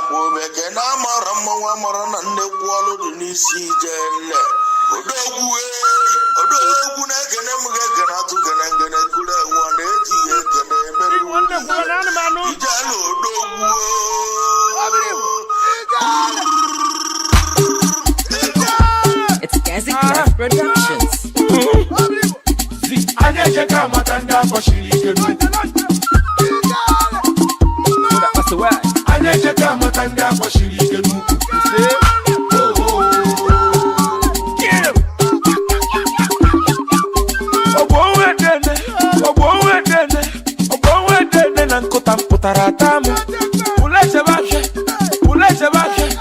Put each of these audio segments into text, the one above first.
Akubeke na mara mwa mara na ndekwalo dunisi jelle. Odogwu na kene mga kana tu kana ngene kule wande tiye kene meru. Ijalo odogwu. It's Gazi Clef Productions. Aneje kama tanda kwa shirikenu. Aneje kama tanda kwa shirikenu. Obowedene na nkota mputara tamu. Uleche bashe,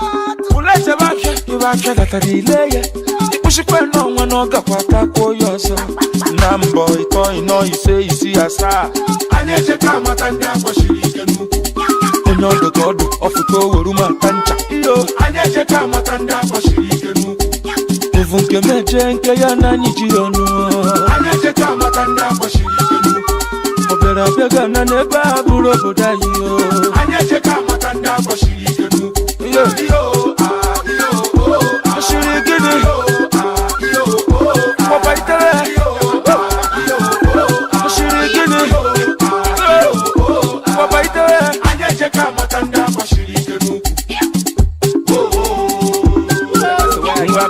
ibashe datarileye. Ipushikwe no mwana gakwata koyoso. Nambo ito ino isi asa. Aneje kama tanda kwa shirikenu. Onyodo godo ofuto weruma tancha. Iyo aneje kama tanda kwa shirikenu. Uvunke meje nke ya na nijironu. Aneje kama tanda kwa shirikenu. Obera bega na neba buro bodayo. Aneje kama tanda kwa shirikenu. Iyo shirikeni. Papa itere. Shirikeni. Papa itere. Aneje kama tanda kwa shirikenu.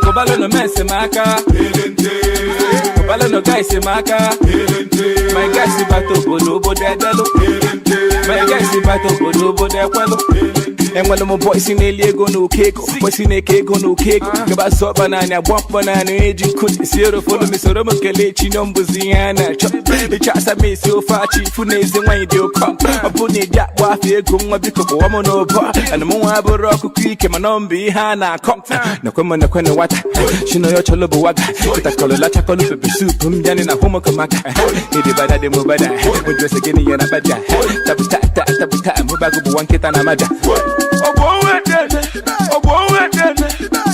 Kobalo no mess maka. Kobalo no guys maka. My guys si bato bodo bodelo. My guys si bato bodo bodekwelo. And when my boys in the go no cake, boys in the cake no cake. Gaba so banana, walk banana, aging could zero for me so Romokelechi numbers in the chats I made so far chief for names and when you come. I put it that waffy go because woman over and the more I rock quick and my number behind I come. No come on the corner what she know your cholobo waga. Put a color like a color for soup, Yan in a home of Kamaka. It by that demo by that. We dress again in a badger. Tabuta, Mubago, one kit and a maja.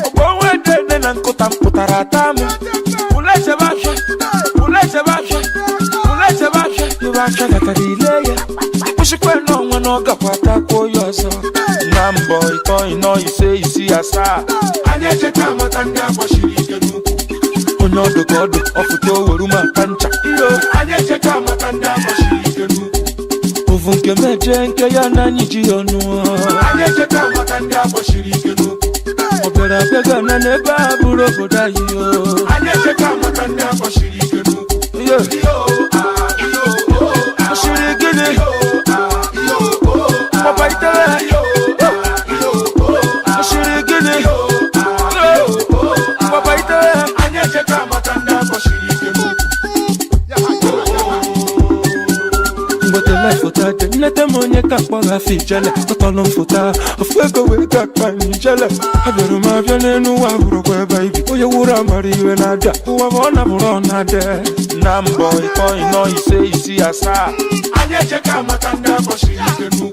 Obowedene na nkota mputara tamu. Uleche bashe, ibashe datarileye. Ipushikwe no mwana gakwata koyoso. Nambo ito ino isi asa. Aneje kama tanda kwa shirikenu. Onyodo godo ofuto weruma tancha. Iyo aneje kama tanda kwa shirikenu. Uvunke meje nke ya na nijironu. Aneje kama tanda kwa shirikenu. Obera bega na neba buro bodayo. Aneje kama tanda kwa shirikenu. Shirikeni. Papa itere. Shirikeni. Papa itere. Aneje kama tanda kwa shirikenu. Futa nete monye kakwa fijele totolo futa ofego we kakwa njele abiru ma biane nu wa buro kwe baby oye wura mari we nada wa bona buro nade nambo ito ino isi asa aneje kama tanda kwa shirikenu.